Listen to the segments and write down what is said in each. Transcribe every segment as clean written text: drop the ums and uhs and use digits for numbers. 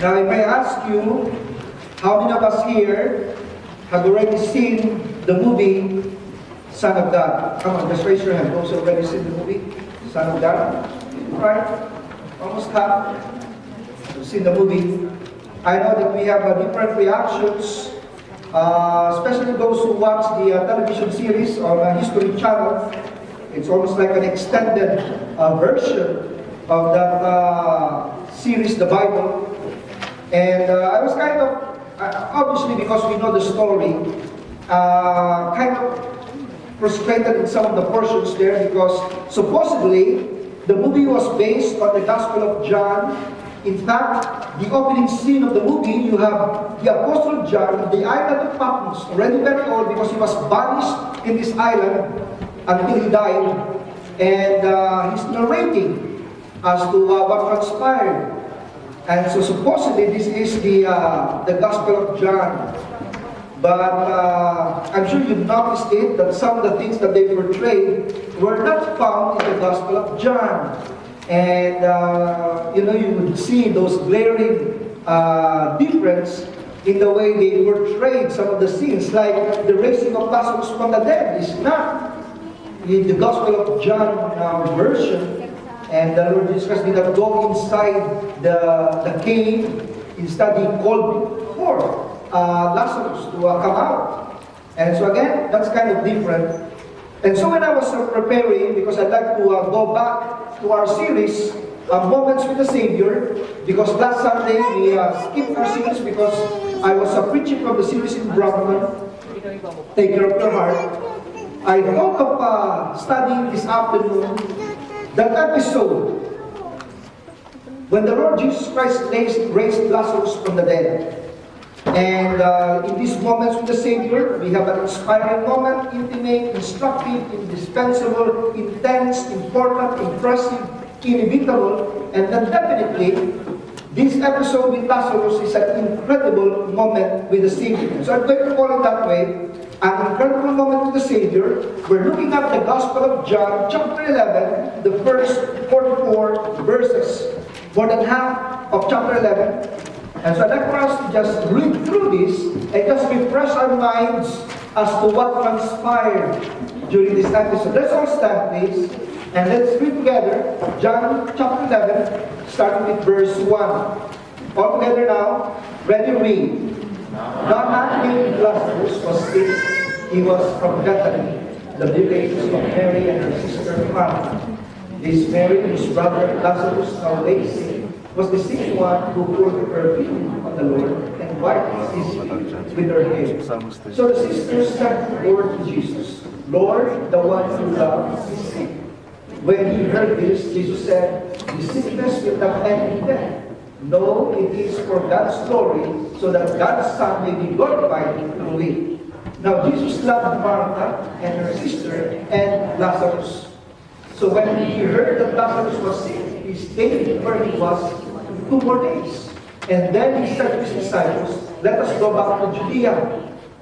Now, if I ask you, how many of us here have already seen the movie Son of God? Come on, just raise your hand. Those who have already seen the movie Son of God? Right? Almost half have seen the movie. I know that we have different reactions, especially those who watch the television series on History Channel. It's almost like an extended version of that series, the Bible. And I was kind of, obviously because we know the story, kind of frustrated in some of the portions there because supposedly the movie was based on the Gospel of John. In fact, the opening scene of the movie, you have the Apostle John on the island of Patmos, already very old because he was banished in this island until he died. And he's narrating as to what transpired. And so supposedly this is the Gospel of John. But I'm sure you've noticed it, that some of the things that they portrayed were not found in the Gospel of John. And you would see those glaring difference in the way they portrayed some of the scenes, like the raising of Lazarus from the dead is not in the Gospel of John version. And the Lord Jesus Christ did not go inside the cave. Instead, He called forth Lazarus to come out. And so again, that's kind of different. And so when I was preparing, because I'd like to go back to our series, Moments with the Savior, because last Sunday we skipped our series because I was preaching from the series in Brahman, Take Care of Your Heart. I thought of studying this afternoon that episode when the Lord Jesus Christ raised Lazarus from the dead. And in these moments with the Savior, we have an inspiring moment, intimate, instructive, indispensable, intense, important, impressive, inevitable, and then definitely, this episode with Lazarus is an incredible moment with the Savior. So I'm going to call it that way, an incredible moment with the Savior. We're looking at the Gospel of John, chapter 11, the first 44 verses, more than half of chapter 11. And so I'd like for us to just read through this and just refresh our minds as to what transpired during this episode. Let's all stand, please, and let's read together John chapter 11, starting with verse 1. All together now, ready, read. The man named Lazarus was sick. He was from Bethany, the village of Mary and her sister Martha. This Mary, whose brother Lazarus now lay sick, was the same one who poured her perfume on the Lord and wiped his feet with her hair. So the sisters sent word to Jesus, Lord, the one you love is sick. When he heard this, Jesus said, the sickness will not end in death. No, it is for God's glory, so that God's Son may be glorified through it. Now Jesus loved Martha and her sister and Lazarus. So when he heard that Lazarus was sick, he stayed where he was 2 more days. And then he said to his disciples, let us go back to Judea.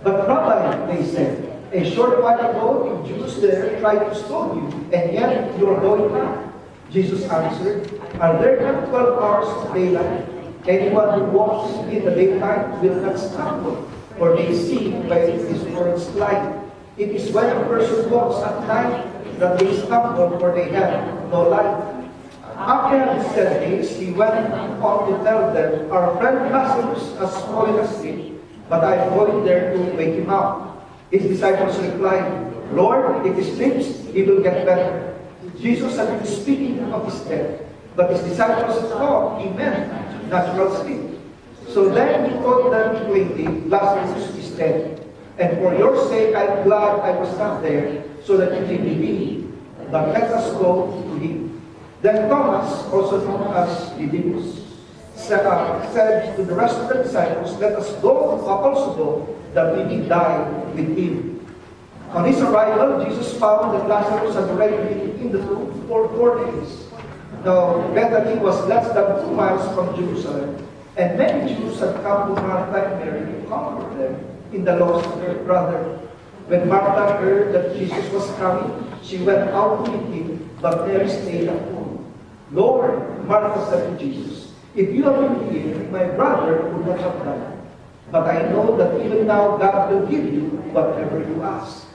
But Rabbi, they said, a short while ago the Jews there tried to stone you, and yet you are going back. Jesus answered, are there not 12 hours of daylight? Anyone who walks in the daytime will not stumble, for they see by his words light. It is when a person walks at night that they stumble, for they have no light. After having said this, he went on to tell them, our friend Lazarus has fallen asleep, but I am going there to wake him up. His disciples replied, Lord, if he sleeps, he will get better. Jesus had been speaking of his death, but his disciples thought he meant natural sleep. So then he told them plainly, Lazarus is dead. And for your sake I am glad I was not there, so that you may believe. But let us go to him. Then Thomas, also known as Didymus, said to the rest of the disciples, let us also go, that we may die with him. On his arrival, Jesus found that Lazarus had already been in the tomb for 4 days. Now, Bethany was less than 2 miles from Jerusalem, and many Jews had come to Martha and Mary to comfort them in the loss of their brother. When Martha heard that Jesus was coming, she went out to meet him, but Mary stayed at home. Lord, Martha said to Jesus, If you have been here, my brother would not have died. But I know that even now God will give you whatever you ask.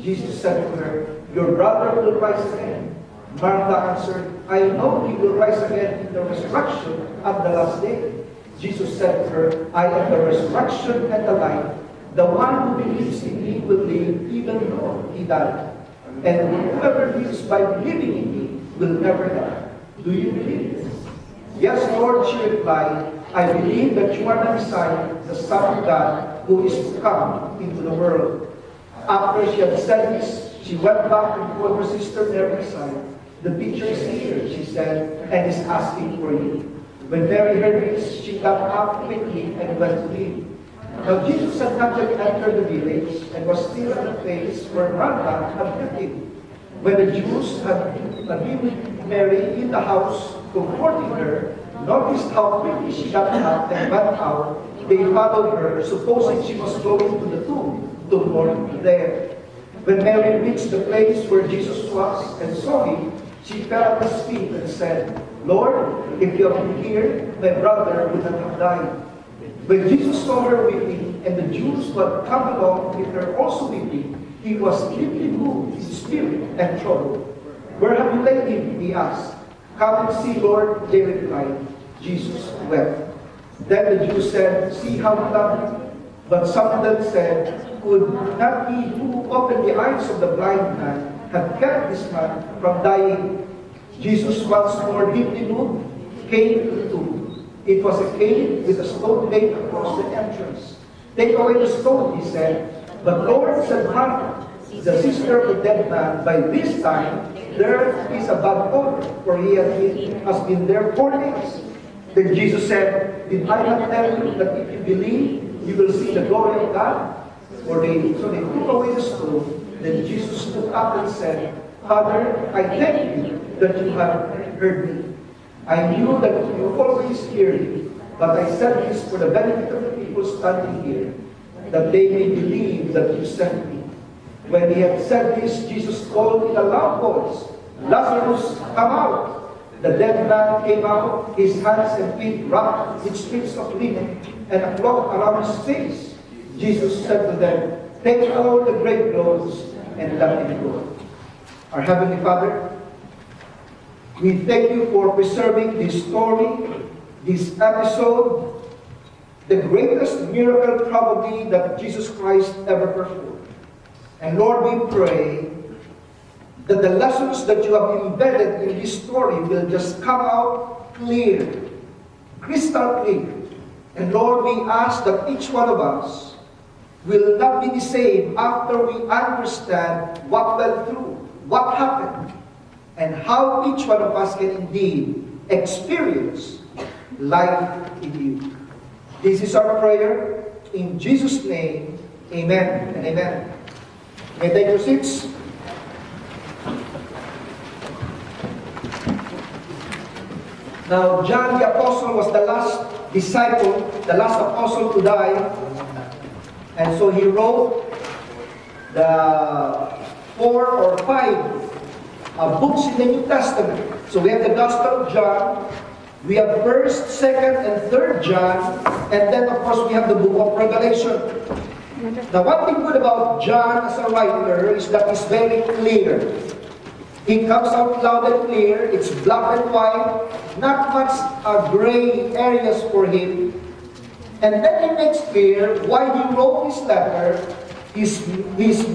Jesus said to her, your brother will rise again. Martha answered, I know he will rise again in the resurrection at the last day. Jesus said to her, I am the resurrection and the life. The one who believes in me will live even though he died. And whoever lives by believing in me will never die. Do you believe this? Yes, Lord, she replied, I believe that you are the Messiah, the Son of God, who is to come into the world. After she had said this, she went back and told her sister Mary aside. The teacher is here, she said, and is asking for you. When Mary heard this, she got up quickly and went to him. Now Jesus had not yet entered the village and was still at the place where Martha had met him. When the Jews had been with Mary in the house, comforting her, noticed how quickly she got up and went out. They followed her, supposing she was going to the tomb to mourn there. When Mary reached the place where Jesus was and saw him, she fell at his feet and said, Lord, if you had been here, my brother would not have died. When Jesus saw her weeping, and the Jews who had come along with her also weeping, he was deeply moved in spirit and troubled. Where have you laid him? He asked. Come and see, Lord, they replied. Jesus wept. Then the Jews said, see how he loved him. But some of them said, could not he who opened the eyes of the blind man have kept this man from dying? Jesus, once more deeply moved, came to the tomb. It was a cave with a stone laid across the entrance. Take away the stone, he said. But Lord, said Martha, the sister of the dead man, by this time there is a bad odor, for he has been there 4 days. Then Jesus said, did I not tell you that if you believe, you will see the glory of God? So they took away the stone. Then Jesus stood up and said, Father, I thank you that you have heard me. I knew that you always hear me, but I said this for the benefit of the people standing here, that they may believe that you sent me. When he had said this, Jesus called in a loud voice, Lazarus, come out! The dead man came out, his hands and feet wrapped with strips of linen and a cloth around his face. Jesus said to them, take all the grave clothes and let him go. Our Heavenly Father, we thank you for preserving this story, this episode, the greatest miracle probably that Jesus Christ ever performed. And Lord, we pray that the lessons that you have embedded in this story will just come out clear, crystal clear. And Lord, we ask that each one of us will not be the same after we understand what went through, what happened, and how each one of us can indeed experience life in you. This is our prayer. In Jesus' name, amen and amen. May you take your seats. Now, John the Apostle was the last disciple, the last apostle to die. And so he wrote the 4 or 5 books in the New Testament. So we have the Gospel of John, we have 1st, 2nd, and 3rd John, and then of course we have the book of Revelation. Now one thing good about John as a writer is that he's very clear. He comes out loud and clear, it's black and white, not much gray areas for him. And then he makes clear why he wrote this letter, his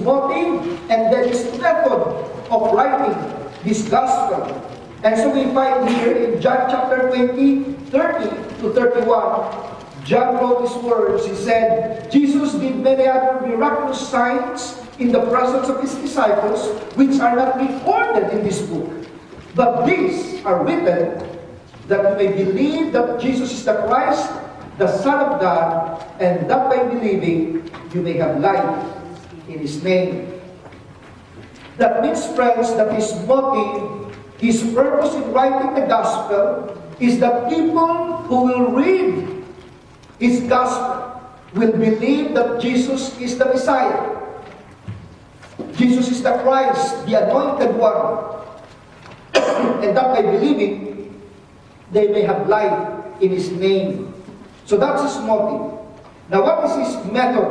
motive, and then his method of writing this gospel. And so we find here in John chapter 20, 30 to 31, John wrote these words. He said, Jesus did many other miraculous signs in the presence of his disciples, which are not recorded in this book. But these are written that you may believe that Jesus is the Christ, the Son of God, and that by believing you may have life in his name. That means, friends, that his motive, his purpose in writing the gospel is that people who will read his gospel will believe that Jesus is the Messiah. Jesus is the Christ, the anointed one. And that by believing, they may have life in His name. So that's His motive. Now what is His method?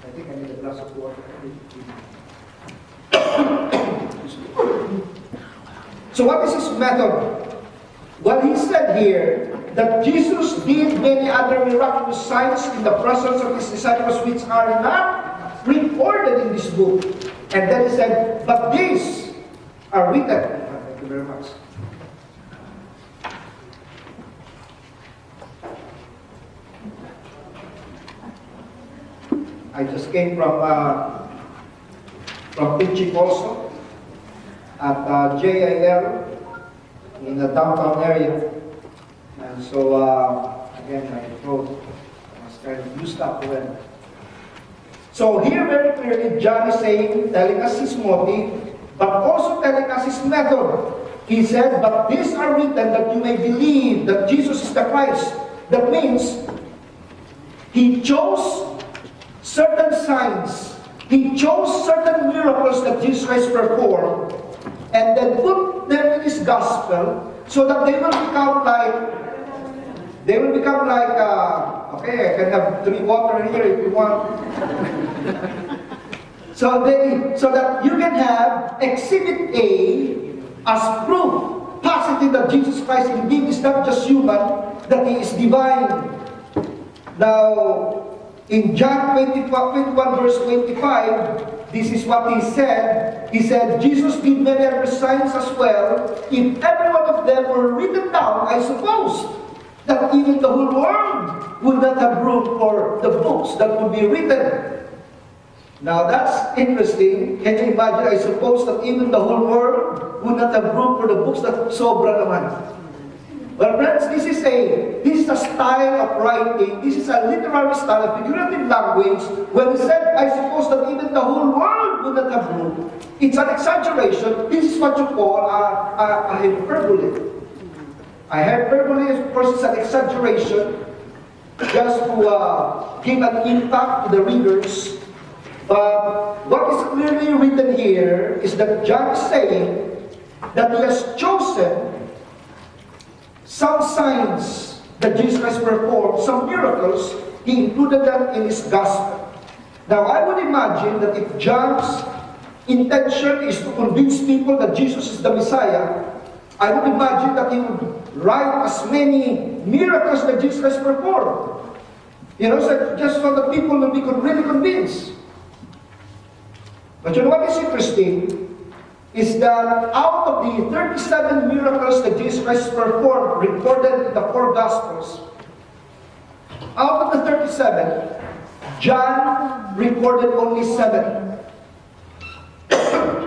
I think I need a glass of water. So what is His method? Well, He said here that Jesus did many other miraculous signs in the presence of His disciples which are not recorded in this book. And then He said, but these are written. Thank you very much. I just came from preaching also at JIL in the downtown area. And so, again, my throat was kind of used up already. So here very clearly, John is saying, telling us his motive, but also telling us his method. He said, but these are written that you may believe that Jesus is the Christ. That means, He chose certain signs. He chose certain miracles that Jesus Christ performed, and then put them in His gospel, so that they will become like, okay, I can have 3 water here if you want. so that you can have Exhibit A as proof, positive that Jesus Christ indeed is not just human, that He is divine. Now, in John 21 verse 25, this is what He said. He said, Jesus did many other signs as well. If every one of them were written down, I suppose that even the whole world would not have room for the books that would be written. Now that's interesting. Can you imagine? I suppose that even the whole world would not have room for the books that sobra naman. Well, friends, this is a style of writing. This is a literary style, a figurative language. When he said, I suppose that even the whole world would not have room, it's an exaggeration. This is what you call a hyperbole. A hyperbole, of course, is an exaggeration just to give an impact to the readers. But what is clearly written here is that John is saying that he has chosen some signs that Jesus Christ performed, some miracles, He included them in His gospel. Now, I would imagine that if John's intention is to convince people that Jesus is the Messiah, I would imagine that he would write as many miracles that Jesus Christ performed. You know, so just so that people will be really convinced. But you know what is interesting? Is that out of the 37 miracles that Jesus Christ performed, recorded in the 4 Gospels, out of the 37, John recorded only 7.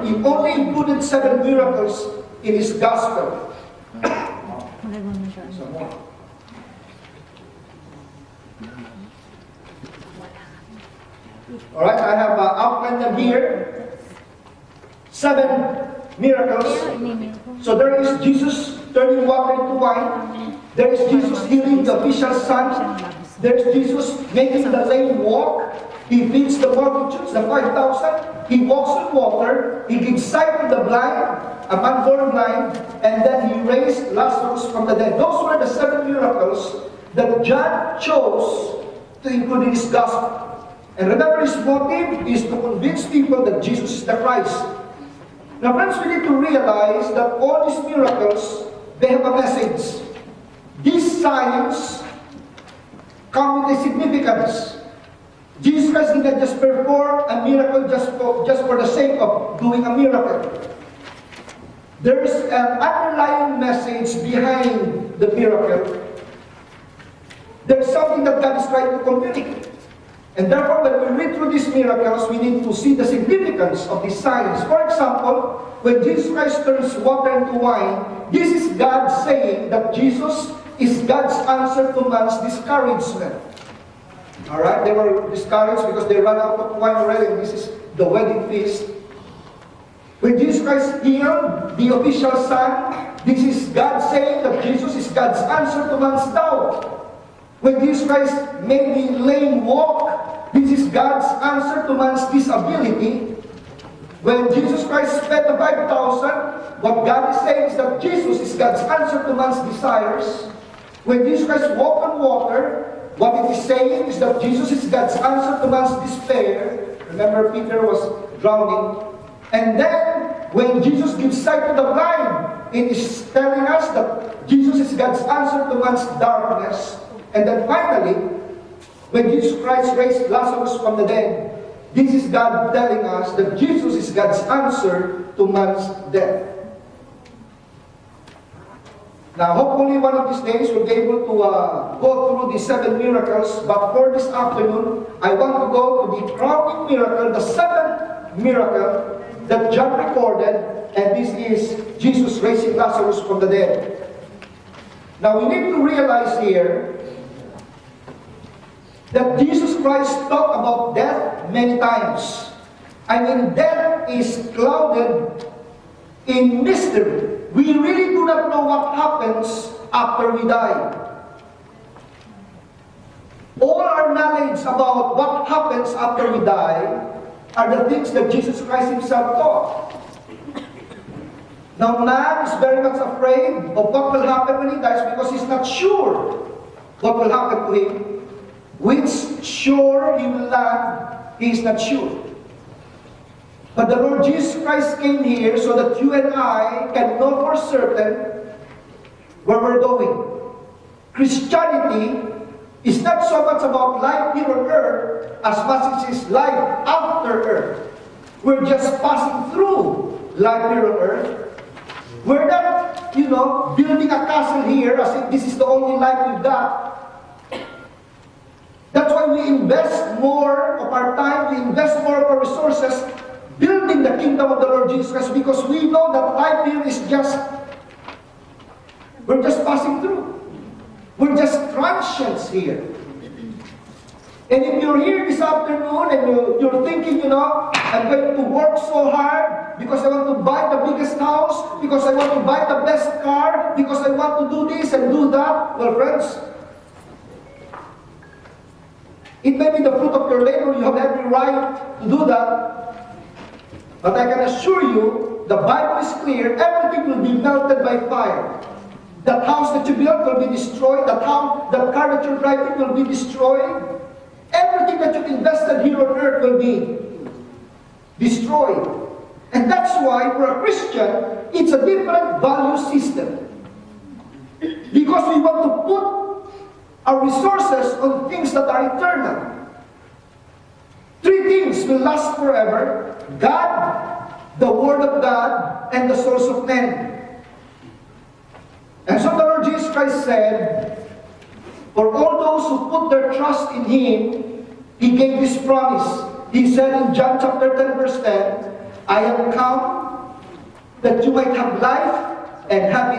He only included 7 miracles in his Gospel. Some more. Alright, I have outlined them here. 7 miracles. So there is Jesus turning water into wine. There is Jesus healing the official's son. There is Jesus making the lame walk. He feeds the multitudes, the 5,000. He walks on water. He gives sight to the blind, a man born blind, and then He raised Lazarus from the dead. Those were the 7 miracles that John chose to include in his gospel. And remember, his motive is to convince people that Jesus is the Christ. Now, friends, we need to realize that all these miracles, they have a message. These signs come with a significance. Jesus Christ did not just perform a miracle just for the sake of doing a miracle. There is an underlying message behind the miracle. There is something that God is trying to communicate. And therefore, when we read through these miracles, we need to see the significance of these signs. For example, when Jesus Christ turns water into wine, this is God saying that Jesus is God's answer to man's discouragement. Alright, they were discouraged because they ran out of wine already, and this is the wedding feast. When Jesus Christ healed the official son, this is God saying that Jesus is God's answer to man's doubt. When Jesus Christ made the lame walk, this is God's answer to man's disability. When Jesus Christ fed the 5,000, what God is saying is that Jesus is God's answer to man's desires. When Jesus Christ walked on water, what it is saying is that Jesus is God's answer to man's despair. Remember, Peter was drowning. And then, when Jesus gives sight to the blind, it is telling us that Jesus is God's answer to man's darkness. And then finally, when Jesus Christ raised Lazarus from the dead, this is God telling us that Jesus is God's answer to man's death. Now, hopefully one of these days we'll be able to go through the 7 miracles. But for this afternoon, I want to go to the crowning miracle, the 7th miracle that John recorded, and this is Jesus raising Lazarus from the dead. Now, we need to realize here that Jesus Christ talked about death many times. I mean, death is clouded in mystery. We really do not know what happens after we die. All our knowledge about what happens after we die are the things that Jesus Christ himself taught. Now, man is very much afraid of what will happen when he dies because he's not sure what will happen to him. Which shore he will land, he is not sure. But the Lord Jesus Christ came here so that you and I can know for certain where we're going. Christianity is not so much about life here on earth as much as it is life after earth. We're just passing through life here on earth. We're not, building a castle here as if this is the only life we've got. That's why we invest more of our time, we invest more of our resources building the kingdom of the Lord Jesus Christ, because we know that life here is we're just passing through. We're just transients here. And if you're here this afternoon and you're thinking, I'm going to work so hard because I want to buy the biggest house, because I want to buy the best car, because I want to do this and do that. Well, friends, it may be the fruit of your labor. You have every right to do that. But I can assure you, the Bible is clear, everything will be melted by fire. That house that you built will be destroyed. That car that you're driving will be destroyed. Everything that you've invested here on earth will be destroyed. And that's why, for a Christian, it's a different value system. Because we want to put our resources on things that are eternal. 3 things will last forever: God, the Word of God, and the souls of men. And so the Lord Jesus Christ said, for all those who put their trust in Him, He gave this promise. He said in John chapter 10 verse 10, I have come that you might have life and have it